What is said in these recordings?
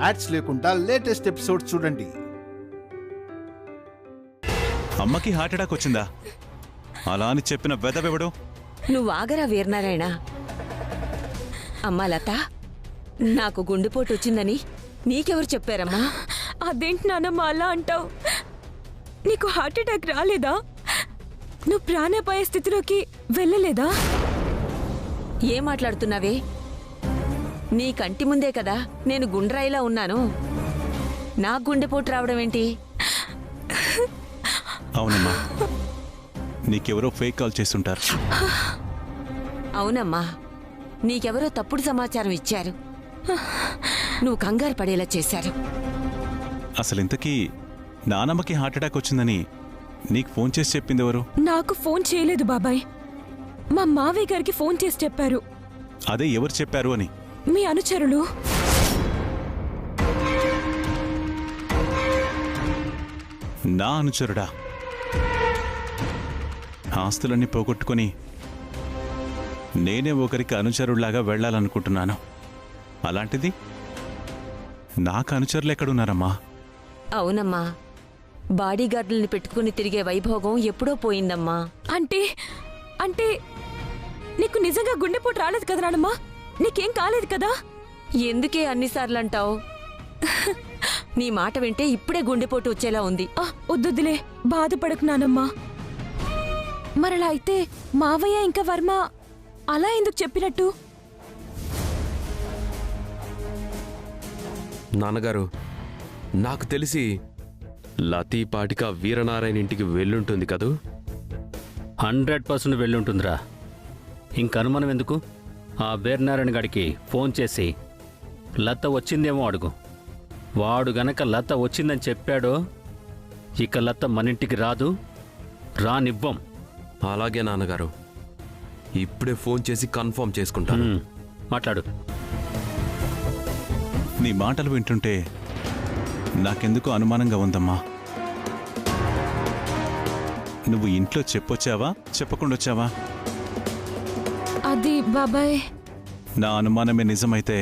Ads లేకుండా latest episode చూడండి. అమ్మకి హార్ట్ అటాక్ వచ్చిందా? అలా అని చెప్పిన వెదవెవడు? నువ్వు ఆగరా వీరనారాయణ. అమ్మా లత, నాకు గుండెపోటు వచ్చిందని నీకెవరు చెప్పారమ్మా? అదేంటి నానమ్మ అలా అంటావు? నీకు హార్ట్ అటాక్ రాలేదా? నువ్వు ప్రాణాపాయ స్థితిలోకి వెళ్ళలేదా? ఏం మాట్లాడుతున్నావే? నీ కంటి ముందే కదా నేను గుండ్రాయిలా ఉన్నాను. నాకు గుండెపోటు రావడం ఏంటి? అవునమ్మా, నీకెవరో ఫేక్ కాల్ చేస్తుంటారు. అవునమ్మా, నీకెవరో తప్పుడు సమాచారం ఇచ్చారు. నువ్వు కంగారు పడేలా చేశారు. అసలు ఇంతకీ నానమ్మకి హార్ట్ అటాక్ వచ్చిందని నీకు ఫోన్ చేసి చెప్పింది ఎవరు? నాకు ఫోన్ చేయలేదు బాబాయ్. మా మావయ్య గారికి ఫోన్ చేసి చెప్పారు. అదే ఎవరు చెప్పారు అని. మీ అనుచరులు. నా అనుచరుడా? ఆస్తులన్నీ పోగొట్టుకుని నేనే ఒకరికి అనుచరుడిలాగా వెళ్లాలనుకుంటున్నాను. అలాంటిది నాకు అనుచరులు ఎక్కడున్నారమ్మా? అవునమ్మా, బాడీగార్డుల్ని పెట్టుకుని తిరిగే వైభోగం ఎప్పుడో పోయిందమ్మా. అంటే అంటే నీకు నిజంగా గుండెపోటు రాలేదు కదా నానమ్మా? నీకేం కాలేదు కదా? ఎందుకే అన్నిసార్లు అంటావు? నీ మాట వింటే ఇప్పుడే గుండెపోటు వచ్చేలా ఉంది. వద్దులే, బాధపడకు నానమ్మా. మరలా అయితే మావయ్య ఇంకా వర్మ అలా ఎందుకు చెప్పినట్టు? నాన్నగారు, నాకు తెలిసి లతీపాటిక వీరనారాయణ ఇంటికి వెళ్ళుంటుంది కదూ? 100% వెళ్ళుంటుందిరా. ఇంక అనుమానం ఎందుకు? ఆ వీరనారాయణ గారికి ఫోన్ చేసి లత వచ్చిందేమో అడుగు. వాడు గనక లత వచ్చిందని చెప్పాడో ఇక లత మనింటికి రాదు, రానివ్వం. అలాగే నాన్నగారు, ఇప్పుడే ఫోన్ చేసి కన్ఫర్మ్ చేసుకుంటాను. మాట్లాడు. నీ మాటలు వింటుంటే నాకెందుకు అనుమానంగా ఉందమ్మా. నువ్వు ఇంట్లో చెప్పొచ్చావా, చెప్పకుండా వచ్చావా? అది బాబాయ్, నా అనుమానమే నిజమైతే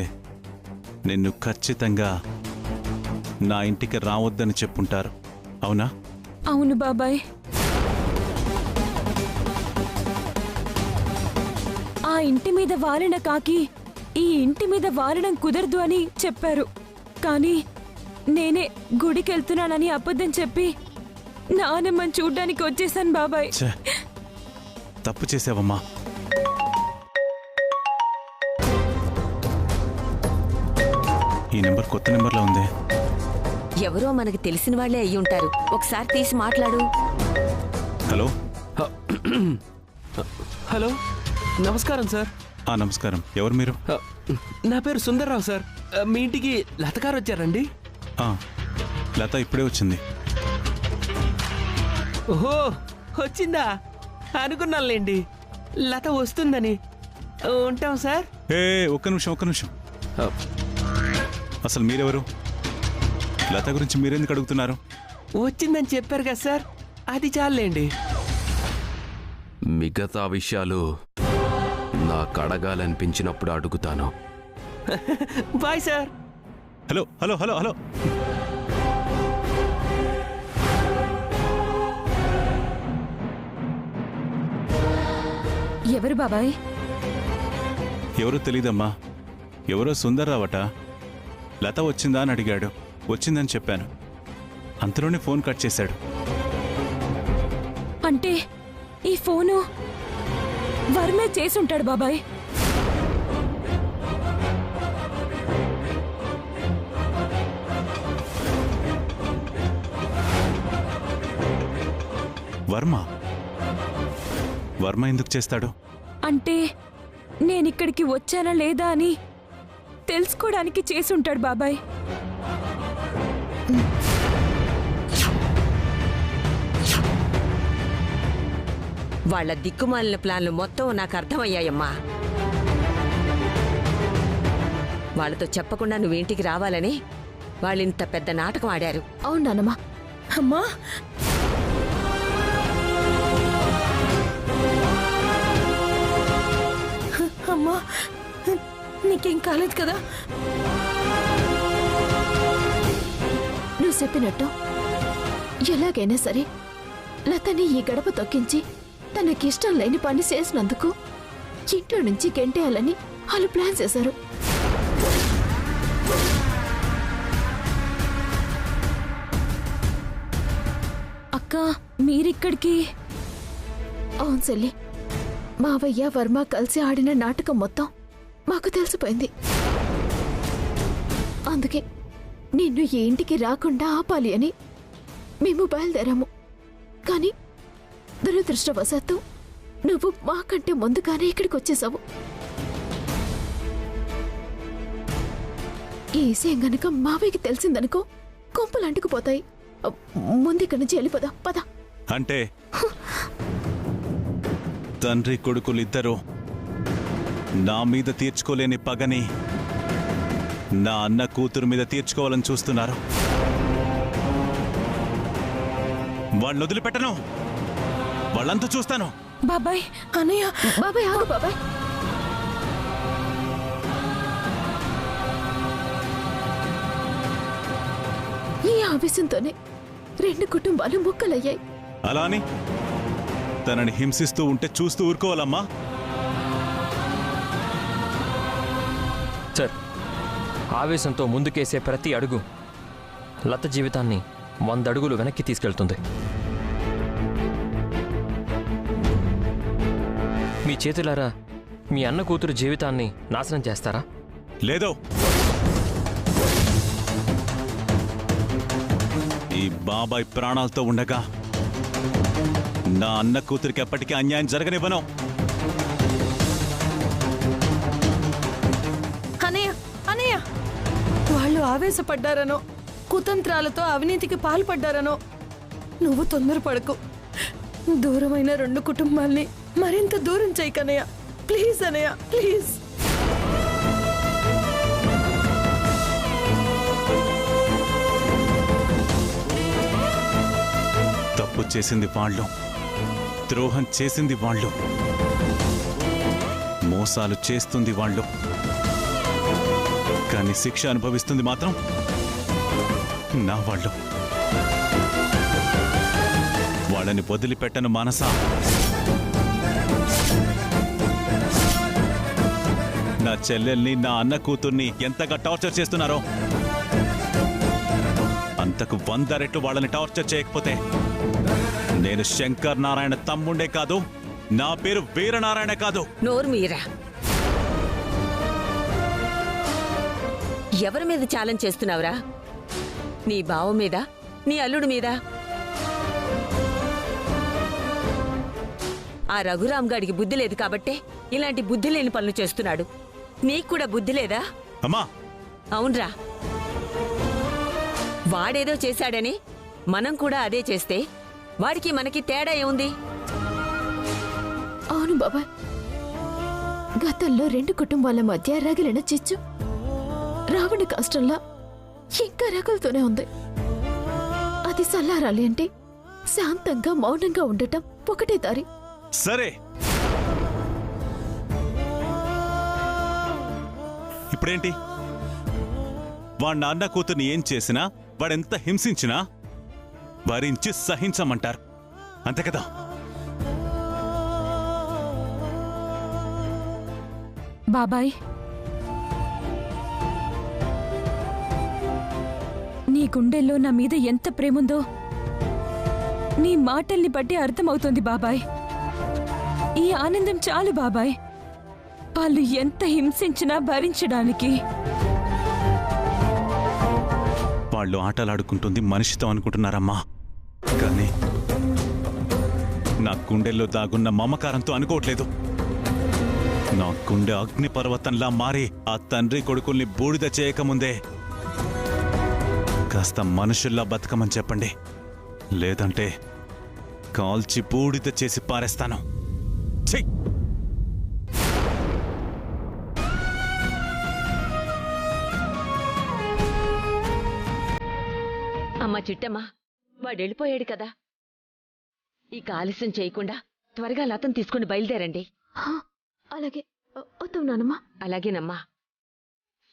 నిన్ను ఖచ్చితంగా నా ఇంటికి రావద్దని చెప్పుంటారు, అవునా? అవును బాబాయ్. ఆ ఇంటి మీద వాలిన కాకి ఈ ఇంటి మీద వాలడం కుదరదు అని చెప్పారు. కానీ నేనే గుడికెళ్తున్నానని అబద్ధం చెప్పి నానమ్మని చూడ్డానికి వచ్చేసాను బాబాయ్. తప్పు చేసావమ్మా. ఈ నెంబర్ కొత్త నెంబర్లో ఉంది. ఎవరో మనకు తెలిసిన వాళ్లే అయ్యి ఉంటారు. ఒకసారి తీసి మాట్లాడు. హలో. హలో, నమస్కారం సార్. నమస్కారం. ఎవరు మీరు? నా పేరు సుందర్రావు సార్. మీ ఇంటికి లతగారు వచ్చారండి? లత ఇప్పుడే వచ్చింది. ఓహో, వచ్చిందా? అనుకున్నానులేండి లత వస్తుందని. ఉంటాం సార్. ఒక్క నిమిషం. అసలు మీరెవరు? లత గురించి మీరెందుకు అడుగుతున్నారు? వచ్చిందని చెప్పారు కదా సార్, అది చాలండి. మిగతా విషయాలు నాకు అడగాలనిపించినప్పుడు అడుగుతాను. Bye sir. Hello hello hello hello. ఎవరు బాబాయ్? ఎవరో తెలీదమ్మా. ఎవరో సుందర్రావట. లత వచ్చిందా అని అడిగాడు. వచ్చిందని చెప్పాను. అంతలోనే ఫోన్ కట్ చేశాడు. అంటే ఈ ఫోను వర్మే చేసుంటాడు బాబాయ్. వర్మ ఎందుకు చేస్తాడు? అంటే నేనిక్కడికి వచ్చానా లేదా అని తెలుసుకోవడానికి చేసుంటాడు బాబాయ్. వాళ్ల దిక్కుమాలిన ప్లాన్లు మొత్తం నాకు అర్థమయ్యాయమ్మా. వాళ్లతో చెప్పకుండా నువ్వింటికి రావాలని వాళ్ళింత పెద్ద నాటకం ఆడారు. అవునానమ్మా. అమ్మా, అమ్మా, నీకేం కాలేదు కదా? చెప్పినట్టు ఎలాగైనా సరే లతని ఈ గడప తొక్కించి తనకిష్టం లేని పని చేసినందుకు ఇంట్లో నుంచి గెంటేయాలని వాళ్ళు ప్లాన్ చేశారు. అక్క మీరిక్కడికి? అవును చెల్లి, మావయ్య వర్మ కలిసి ఆడిన నాటకం మొత్తం మాకు తెలిసిపోయింది. అందుకే నిన్ను ఈ ఇంటికి రాకుండా ఆపాలి అని మేము బయలుదేరాము. కానీ దురదృష్టవశాత్తు నువ్వు మాకంటే ముందుగానే ఇక్కడికి వచ్చేసావు. ఈ విషయం గనుక మావయ్యకి తెలిసిందనుకో కొంపలు అంటుకుపోతాయి. ముందిక్కడి నుంచి వెళ్ళిపోదా పద. అంటే తండ్రి కొడుకులిద్దరూ నా మీద తీర్చుకోలేని పగని నా అన్న కూతురు మీద తీర్చుకోవాలని చూస్తున్నారు. వాళ్ళని వదిలిపెట్టను, వాళ్ళంతా చూస్తాను. బాబాయ్, అన్నయ్య, బాబాయ్ ఆగు బాబాయ్. ఈ ఆవేశంతోనే 2 కుటుంబాలు ముక్కలయ్యాయి. అలా అని తనని హింసిస్తూ ఉంటే చూస్తూ ఊరుకోవాలమ్మా? సార్, ఆవేశంతో ముందుకేసే ప్రతి అడుగు లత జీవితాన్ని 100 అడుగులు వెనక్కి తీసుకెళ్తుంది. మీ చేతులారా మీ అన్న కూతురు జీవితాన్ని నాశనం చేస్తారా? లేదో. ఈ బాబాయ్ ప్రాణాలతో ఉండగా నా అన్న కూతురికి ఎప్పటికీ అన్యాయం జరగనివ్వను. అనయ్య, అనయ్య, వాళ్ళు ఆవేశపడ్డారనో కుతంత్రాలతో అవినీతికి పాల్పడ్డారనో నువ్వు తొందరపడకు. దూరమైన 2 కుటుంబాల్ని మరింత దూరం చేయకనయ్య. ప్లీజ్ అనయ్య, ప్లీజ్. తప్పు చేసింది వాళ్ళు, ద్రోహం చేసింది వాళ్ళు, మోసాలు చేస్తుంది వాళ్ళు, కానీ శిక్ష అనుభవిస్తుంది మాత్రం నా వాళ్ళు. వాళ్ళని వదిలిపెట్టను మానసా. నా చెల్లెల్ని, నా అన్న కూతుర్ని ఎంతగా టార్చర్ చేస్తున్నారో అంతకు 100 రెట్లు వాళ్ళని టార్చర్ చేయకపోతే నేను శంకర్ నారాయణ తమ్ముండే కాదు, నా పేరు వీరనారాయణ కాదు. నోరు మీరా. ఎవరి మీద ఛాలెంజ్ చేస్తున్నావురా? నీ బావ మీద, నీ అల్లుడి మీద? ఆ రఘురామ్ గాడికి బుద్ధి లేదు కాబట్టే ఇలాంటి బుద్ధి లేని పనులు చేస్తున్నాడు. నీకు కూడా బుద్ధి లేదా? అమ్మా, అవునరా. వాడేదో చేశాడని మనం కూడా అదే చేస్తే వాడికి మనకి తేడా ఏముంది? అవును బాబాయ్, గతంలో 2 కుటుంబాల మధ్య రగిలిన చిచ్చు రావణ కష్టంలా ఇంకా రగులుతూనే ఉంది. అది చల్లారాలి అంటే శాంతంగా మౌనంగా ఉండటం ఒకటే దారి. సరే, ఇప్పుడేంటి? వాడి అన్న కూతుర్ని ఏం చేసినా, వాడెంత హింసించినా భరించి సహించమంటారు, అంతే కదా? బాబాయ్, నీ గుండెల్లో నా మీద ఎంత ప్రేముందో నీ మాటల్ని బట్టి అర్థమవుతోంది బాబాయ్. ఈ ఆనందం చాలు బాబాయ్, వాళ్ళు ఎంత హింసించినా భరించడానికి. వాళ్ళు ఆటలాడుకుంటుంది మనిషితో అనుకుంటున్నారమ్మా, కానీ నా గుండెల్లో దాగున్న మమకారంతో అనుకోవట్లేదు. నా గుండె అగ్నిపర్వతంలా మారి ఆ తండ్రి కొడుకుల్ని బూడిద చేయకముందే కాస్త మనుషుల్లా బతకమని చెప్పండి, లేదంటే కాల్చి బూడిద చేసి పారేస్తాను. ఛీ! అమ్మా చిట్టమ్మా, వాడెళ్ళిపోయాడు కదా, ఇక ఆలస్యం చేయకుండా త్వరగా లతను తీసుకుని బయలుదేరండి. అలాగే వద్దాం నానమ్మా. అలాగేనమ్మా.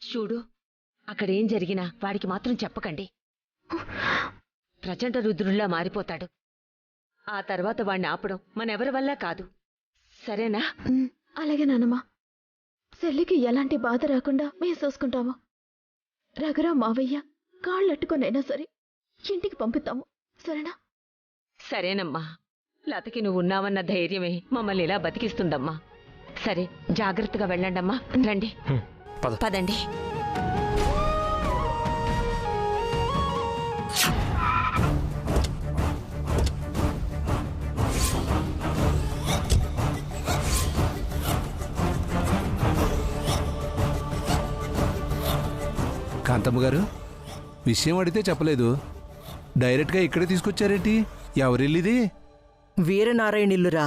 చూడు, అక్కడేం జరిగినా వాడికి మాత్రం చెప్పకండి. ప్రచండ రుద్రుల్లా మారిపోతాడు. ఆ తర్వాత వాణ్ణి ఆపడం మనెవరి వల్ల కాదు. సరేనా? అలాగే నానమ్మా. చెల్లికి ఎలాంటి బాధ రాకుండా మేము చూసుకుంటాము. రఘురాం మావయ్య కాళ్ళట్టుకొనైనా సరే ఇంటికి పంపిస్తాము. సరేనా? సరేనమ్మా. లతకి నువ్వు ఉన్నావన్న ధైర్యమే మమ్మల్ని ఇలా బతికిస్తుందమ్మా. సరే, జాగ్రత్తగా వెళ్ళండమ్మా. రండి, పదండి. కాంతమ్మ గారు, విషయం అడిగితే చెప్పలేదు, డైరెక్ట్గా ఇక్కడే తీసుకొచ్చారేంటి? ఎవరిల్లిది? వీరనారాయణిల్లురా.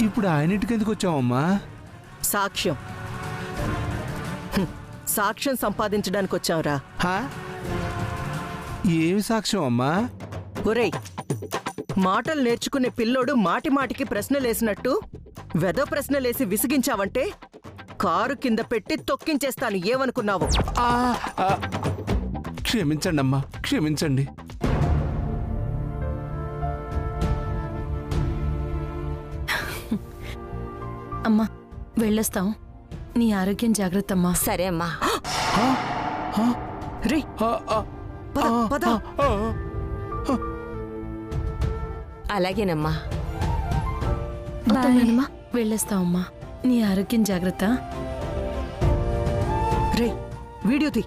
ఇప్పుడు ఆయన ఇంటికి ఎందుకు వచ్చావమ్మా? సాక్ష్యం సాక్ష్యం సంపాదించడానికి వచ్చావురా. ఏమి సాక్ష్యం అమ్మా? ఒరేయ్, మాటలు నేర్చుకునే పిల్లోడు మాటి మాటికి ప్రశ్నలేసినట్టు వెదో ప్రశ్నలేసి విసిగించావంటే కారు కింద పెట్టి తొక్కించేస్తాను. ఏమనుకున్నావు? క్షమించండి అమ్మా, క్షమించండి. అమ్మా, వెళ్ళొస్తాం. నీ ఆరోగ్యం జాగ్రత్త అమ్మా. సరే అమ్మా. రే, పద పద. అలాగేనమ్మా. వెళ్ళొస్తామమ్మా. నీ ఆరోగ్యం జాగ్రత్త. రే, వీడియో తీ.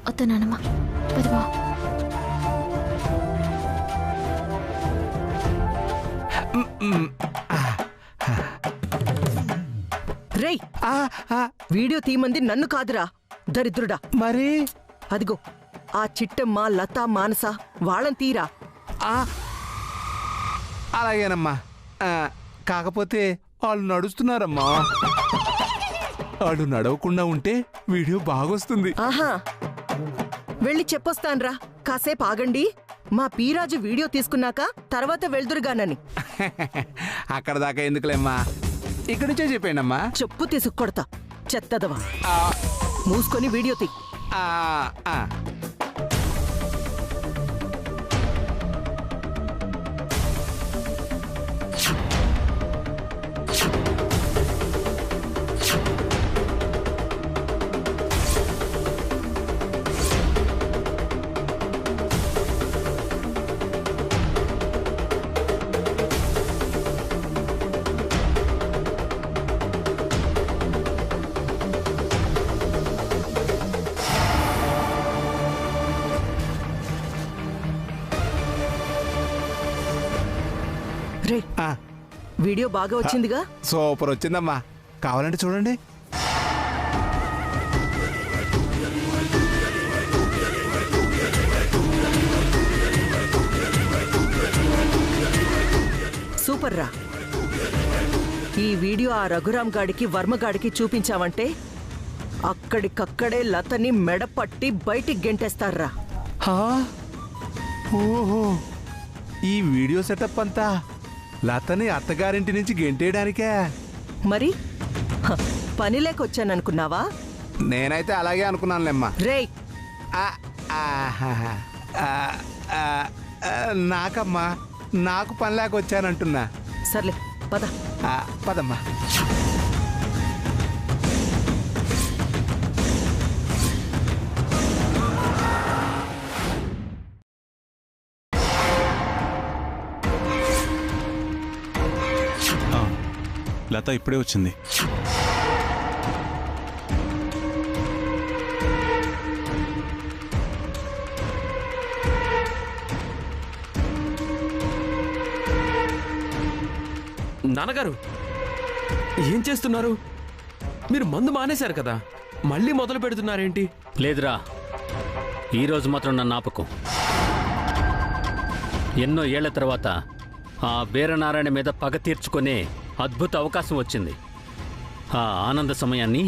వద్దనానమ్మా. పదవా. రేయ్, వీడియో తీమంది నన్ను కాదురా, దరిద్రుడా. మరి అదిగో ఆ చిట్టమ్మ, లత, మానస వాళ్ళని తీరా. అలాగేనమ్మా. కాకపోతే వాళ్ళు నడుస్తున్నారమ్మా. వాళ్ళు నడవకుండా ఉంటే వీడియో బాగొస్తుంది. ఆహా, వెళ్ళి చెప్పొస్తాన్రా. కాసేపు ఆగండి, మా పీరాజు వీడియో తీసుకున్నాక తర్వాత వెళ్దురుగానని. అక్కడ దాకా ఎందుకులేమ్మా, ఇక్కడి నుంచే చెప్పానమ్మా. చెప్పు తీసుకొడతా, చెత్తదవా. మూసుకొని వీడియో తీ. రే, వీడియో బాగా వచ్చిందిగా? సూపర్ వచ్చిందమ్మా. కావాలంటే చూడండి. సూపర్ రా. ఈ వీడియో ఆ రఘురాం గాడికి, వర్మగాడికి చూపించావంటే అక్కడికక్కడే లతని మెడపట్టి బయటికి గెంటేస్తారా. ఓహో, ఈ వీడియో సెటప్ అంతా లతని అత్తగారింటి నుంచి గెంటేయడానికే? మరి పని లేకొచ్చాననుకున్నావా? నేనైతే అలాగే అనుకున్నానులేమ్మా. రేయ్, నాకమ్మా, నాకు పని లేక వచ్చానంటున్నా. సర్లే పద. పదమ్మా. లత ఇప్పుడే వచ్చింది. నాన్నగారు, ఏం చేస్తున్నారు? మీరు మందు మానేశారు కదా, మళ్ళీ మొదలు పెడుతున్నారేంటి? లేదురా, ఈరోజు మాత్రం నన్ను ఆపకు. ఎన్నో ఏళ్ల తర్వాత ఆ వీరనారాయణ మీద పగ తీర్చుకునే అద్భుత అవకాశం వచ్చింది. ఆ ఆనంద సమయాన్ని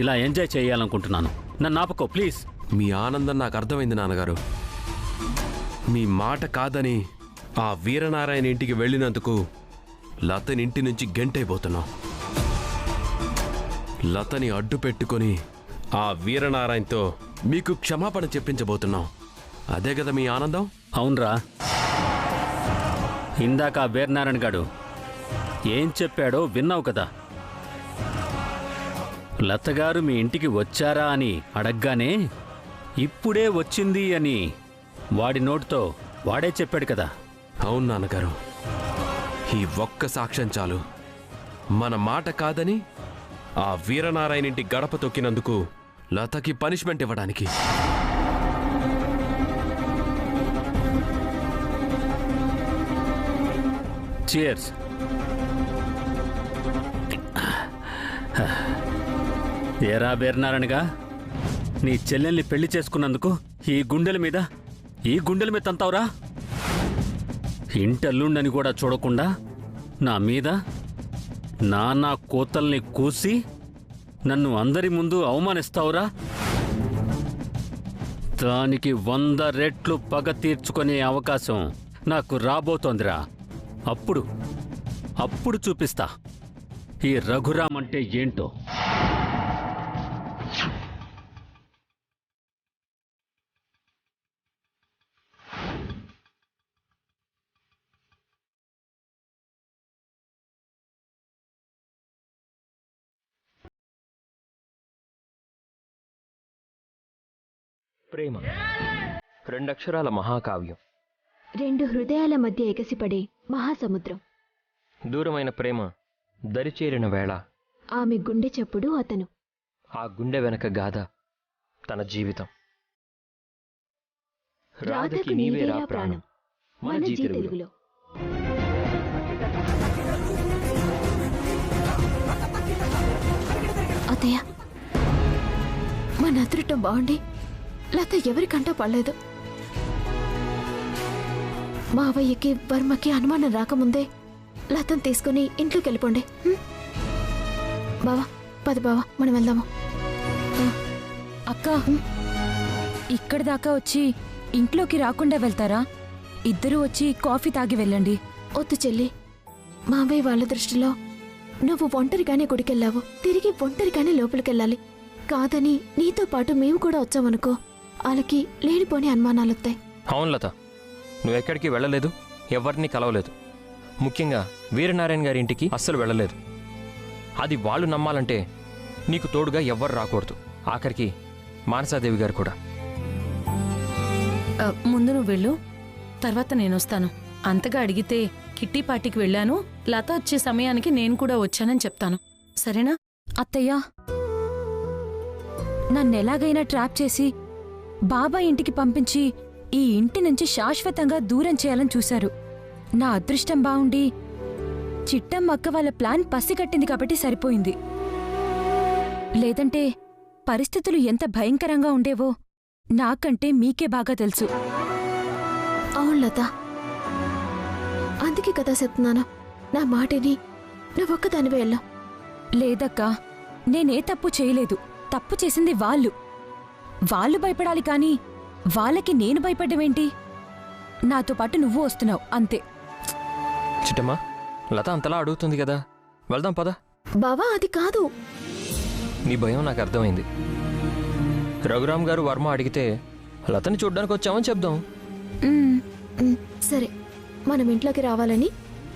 ఇలా ఎంజాయ్ చేయాలనుకుంటున్నాను. నన్ను ఆపకో ప్లీజ్. మీ ఆనందం నాకు అర్థమైంది నాన్నగారు. మీ మాట కాదని ఆ వీరనారాయణ ఇంటికి వెళ్ళినందుకు లతని ఇంటి నుంచి గెంటైపోతున్నాం. లతని అడ్డు పెట్టుకొని ఆ వీరనారాయణతో మీకు క్షమాపణ చెప్పించబోతున్నాం. అదే కదా మీ ఆనందం? అవునరా, ఇందాక ఆ వీరనారాయణ గాడు ఏం చెప్పాడో విన్నావు కదా. లతగారు మీ ఇంటికి వచ్చారా అని అడగ్గానే ఇప్పుడే వచ్చింది అని వాడి నోటితో వాడే చెప్పాడు కదా. అవును నాన్నగారు, ఈ ఒక్క సాక్ష్యం చాలు మన మాట కాదని ఆ వీరనారాయణ ఇంటి గడప తొక్కినందుకు లతకి పనిష్మెంట్ ఇవ్వడానికి. చీర్స్. ఏరా వీరనారాయణగా, నీ చెల్లెల్ని పెళ్లి చేసుకున్నందుకు ఈ గుండెల మీద తంతావురా? ఇంటల్లుండని కూడా చూడకుండా నా మీద నానా కోతల్ని కూసి నన్ను అందరి ముందు అవమానిస్తావురా? దానికి 100 రెట్లు పగ తీర్చుకునే అవకాశం నాకు రాబోతోందిరా. అప్పుడు చూపిస్తా ఈ రఘురామ్ అంటే ఏంటో. ప్రేమ 2 అక్షరాల మహాకావ్యం, 2 హృదయాల మధ్య ఎగసిపడే మహాసముద్రం. దూరమైన ప్రేమ దరిచేరిన వేళ ఆమె గుండె చప్పుడు అతను, ఆ గుండె వెనక గాథ తన జీవితం. రాధకి నీవేరా ప్రాణం, మన జీ తెలుగులో. అతయ్య, మన అదృష్టం బాగుండి లత ఎవరికంటా పడలేదు. మావయ్యకి వర్మకి అనుమానం రాకముందే లతను తీసుకుని ఇంట్లోకి వెళ్ళిపోండి. బావా, పది బావా, మనం వెళ్దాము. అక్క, ఇక్కడి దాకా వచ్చి ఇంట్లోకి రాకుండా వెళ్తారా? ఇద్దరూ వచ్చి కాఫీ తాగి వెళ్ళండి. వద్దు చెల్లి, మావయ్య వాళ్ళ దృష్టిలో నువ్వు ఒంటరిగానే గుడికెళ్ళావు, తిరిగి ఒంటరిగానే లోపలికెళ్ళాలి. కాదని నీతో పాటు మేము కూడా వచ్చామనుకో, వాళ్ళకి లేనిపోని అనుమానాలొస్తాయి. అవును లత, నువ్వెక్కడికి వెళ్ళలేదు, ఎవరిని కలవలేదు. ముఖ్యంగా వీరనారాయణ గారి ఇంటికి అస్సలు వెళ్ళలేదు. అది వాళ్ళు నమ్మాలంటే నీకు తోడుగా ఎవ్వరు రాకూడదు, ఆఖరికి మానసాదేవి గారు కూడా. ముందు నువ్వు వెళ్ళు, తర్వాత నేనొస్తాను. అంతగా అడిగితే కిట్టి పార్టీకి వెళ్ళాను, లత వచ్చే సమయానికి నేను కూడా వచ్చానని చెప్తాను. సరేనా? అత్తయ్య, నన్నెలాగైనా ట్రాప్ చేసి బాబా ఇంటికి పంపించి ఈ ఇంటి నుంచి శాశ్వతంగా దూరం చేయాలని చూశారు. నా అదృష్టం బావుండి చిట్టమ్మక్క వాళ్ళ ప్లాన్ పసిగట్టింది కాబట్టి సరిపోయింది. లేదంటే పరిస్థితులు ఎంత భయంకరంగా ఉండేవో నాకంటే మీకే బాగా తెలుసు. అవును లత, అందుకే కదా చెప్తున్నాను, నా మాటని నువ్వొక్కదానివే వెళ్ళావు. లేదక్కా, నేనే తప్పు చేయలేదు. తప్పు చేసింది వాళ్ళు భయపడాలి కానీ వాళ్ళకి నేను భయపడ్డమేంటి? నాతో పాటు నువ్వు వస్తున్నావు అంతే. చిట్టమ్మా, లత అంతలా అడుగుతుంది కదా, వెళ్దాం పద. బావా, అది కాదు. నీ భయం నాకు అర్థమైంది. రఘురామ్ గారు వర్మ అడిగితే లతని చూడ్డానికి వచ్చామని చెప్దాం. సరే, మనం ఇంట్లోకి రావాలని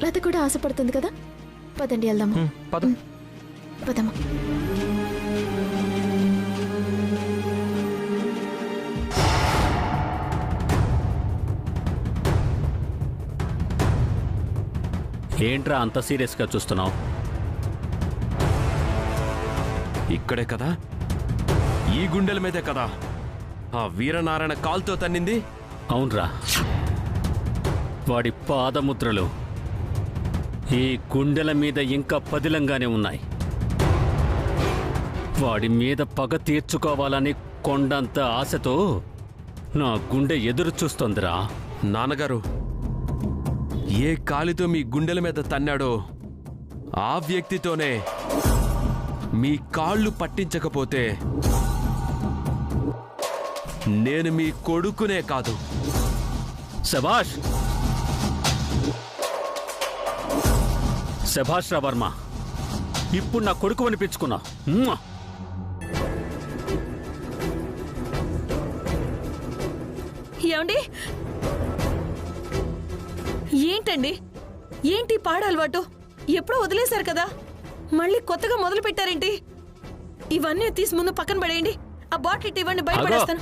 లత కూడా ఆశపడుతుంది కదా. పదండి, వెళ్దాము. పదమ్మా. ఏంట్రా అంత సీరియస్గా చూస్తున్నావు? ఇక్కడే కదా, ఈ గుండెల మీదే కదా ఆ వీరనారాయణ కాల్తో తన్నింది. అవునరా, వాడి పాదముద్రలు ఈ గుండెల మీద ఇంకా పదిలంగానే ఉన్నాయి. వాడి మీద పగ తీర్చుకోవాలని కొండంత ఆశతో నా గుండె ఎదురు చూస్తోందిరా. నాన్నగారు, ఏ కాలితో మీ గుండెల మీద తన్నాడో ఆ వ్యక్తితోనే మీ కాళ్ళు పట్టించకపోతే నేను మీ కొడుకునే కాదు. శభాష్ శభాష్ రా వర్మ, ఇప్పుడు నా కొడుకు అనిపించుకున్నా. ఏమండి? ఏంటండి? ఏంటి పాడలవాటు? ఎప్పుడో వదిలేశారు కదా, మళ్ళీ కొత్తగా మొదలు పెట్టారేంటి? ఇవన్నీ తీసి ముందు పక్కన పడేయండి. ఆ బాటిల్ ఇవ్వండి, బయట పడేస్తాను.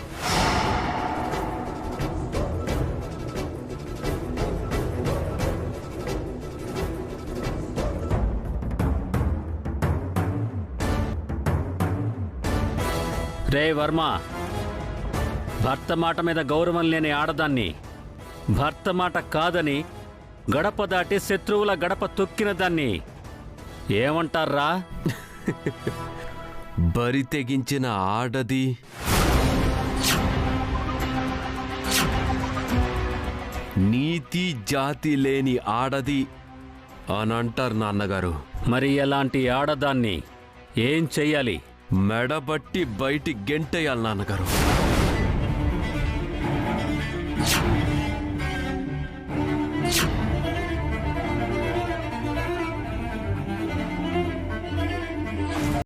రే వర్మ, భర్త మాట మీద గౌరవం లేని ఆడదాన్ని భర్త మాట కాదని గడప దాటి శత్రువుల గడప తొక్కిన దాన్ని ఏమంటారా? బరి తెగించిన ఆడది నీతి జాతి లేని ఆడది అని అంటారు నాన్నగారు. మరి ఎలాంటి ఆడదాన్ని ఏం చెయ్యాలి? మెడబట్టి బయటి గెంటేయాలి నాన్నగారు.